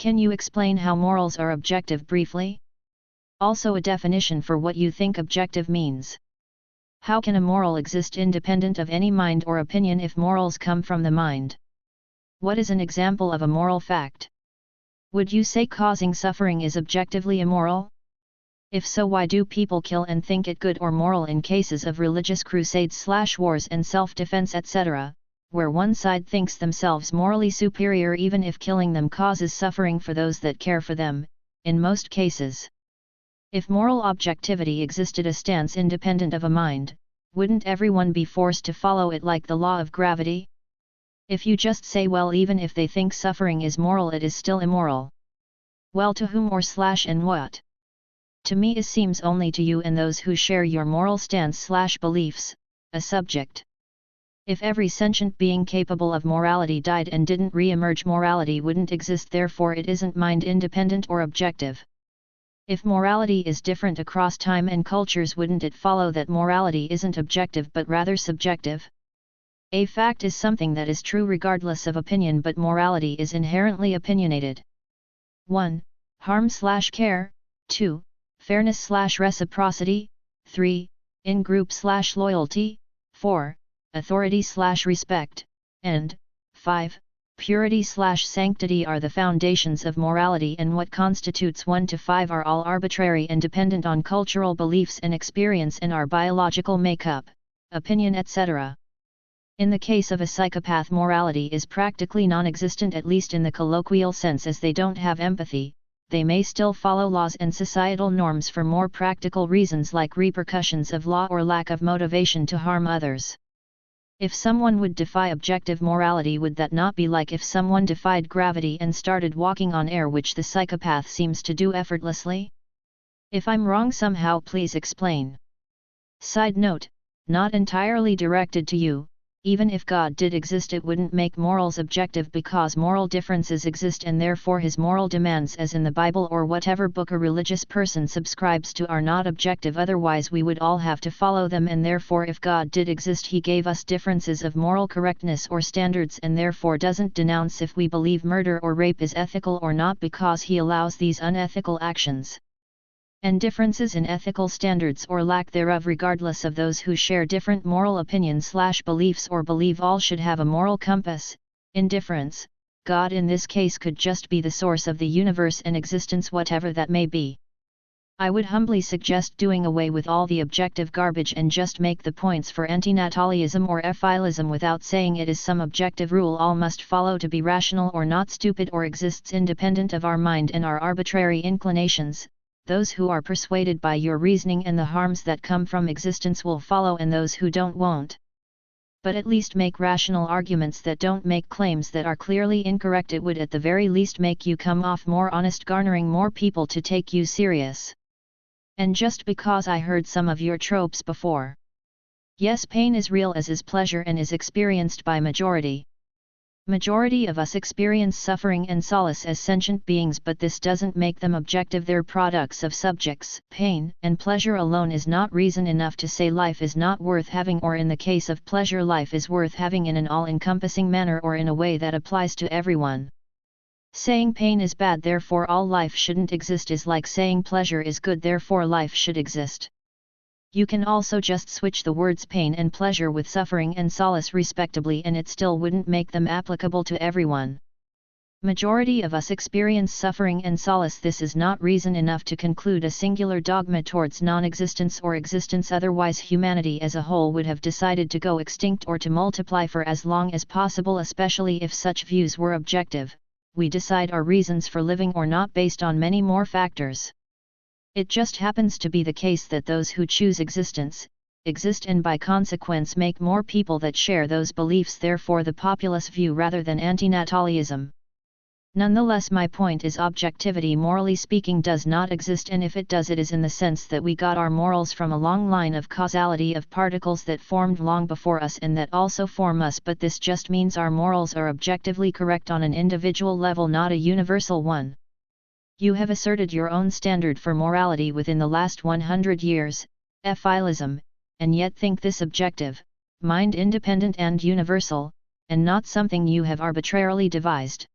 Can you explain how morals are objective briefly? Also a definition for what you think objective means. How can a moral exist independent of any mind or opinion if morals come from the mind? What is an example of a moral fact? Would you say causing suffering is objectively immoral? If so, why do people kill and think it good or moral in cases of religious crusades/wars and self-defense etc., where one side thinks themselves morally superior even if killing them causes suffering for those that care for them, in most cases? If moral objectivity existed, a stance independent of a mind, wouldn't everyone be forced to follow it like the law of gravity? If you just say, well, even if they think suffering is moral, it is still immoral. Well, to whom or/and what? To me, it seems only to you and those who share your moral stance/beliefs, a subject. If every sentient being capable of morality died and didn't re-emerge, morality wouldn't exist, therefore it isn't mind independent or objective. If morality is different across time and cultures, wouldn't it follow that morality isn't objective but rather subjective? A fact is something that is true regardless of opinion, but morality is inherently opinionated. 1. Harm/care, 2. Fairness/reciprocity, 3. In-group/loyalty, 4. Authority/respect, and 5. Purity/sanctity are the foundations of morality, and what constitutes 1 to 5 are all arbitrary and dependent on cultural beliefs and experience and our biological makeup, opinion etc. In the case of a psychopath, morality is practically non-existent, at least in the colloquial sense, as they don't have empathy. They may still follow laws and societal norms for more practical reasons like repercussions of law or lack of motivation to harm others. If someone would defy objective morality, would that not be like if someone defied gravity and started walking on air, which the psychopath seems to do effortlessly? If I'm wrong somehow, please explain. Side note, not entirely directed to you, even if God did exist, it wouldn't make morals objective because moral differences exist and therefore his moral demands, as in the Bible or whatever book a religious person subscribes to, are not objective, otherwise we would all have to follow them, and therefore if God did exist, he gave us differences of moral correctness or standards and therefore doesn't denounce if we believe murder or rape is ethical or not, because he allows these unethical actions. And differences in ethical standards or lack thereof, regardless of those who share different moral opinions/beliefs or believe all should have a moral compass. Indifference, God in this case could just be the source of the universe and existence, whatever that may be. I would humbly suggest doing away with all the objective garbage and just make the points for antinatalism or ephilism without saying it is some objective rule all must follow to be rational or not stupid or exists independent of our mind and our arbitrary inclinations. Those who are persuaded by your reasoning and the harms that come from existence will follow, and those who don't won't. But at least make rational arguments that don't make claims that are clearly incorrect. It would at the very least make you come off more honest, garnering more people to take you serious. And just because I heard some of your tropes before. Yes, pain is real, as is pleasure, and is experienced by majority. Majority of us experience suffering and solace as sentient beings, but this doesn't make them objective. They're products of subjects. Pain and pleasure alone is not reason enough to say life is not worth having, or in the case of pleasure, life is worth having in an all-encompassing manner or in a way that applies to everyone. Saying pain is bad, therefore all life shouldn't exist, is like saying pleasure is good, therefore life should exist. You can also just switch the words pain and pleasure with suffering and solace respectively, and it still wouldn't make them applicable to everyone. Majority of us experience suffering and solace. This is not reason enough to conclude a singular dogma towards non-existence or existence, otherwise humanity as a whole would have decided to go extinct or to multiply for as long as possible, especially if such views were objective. We decide our reasons for living or not based on many more factors. It just happens to be the case that those who choose existence, exist, and by consequence make more people that share those beliefs, therefore the populace view rather than antinatalism. Nonetheless, my point is objectivity, morally speaking, does not exist, and if it does, it is in the sense that we got our morals from a long line of causality of particles that formed long before us and that also form us, but this just means our morals are objectively correct on an individual level, not a universal one. You have asserted your own standard for morality within the last 100 years, ephilism, and yet think this objective, mind independent and universal, and not something you have arbitrarily devised.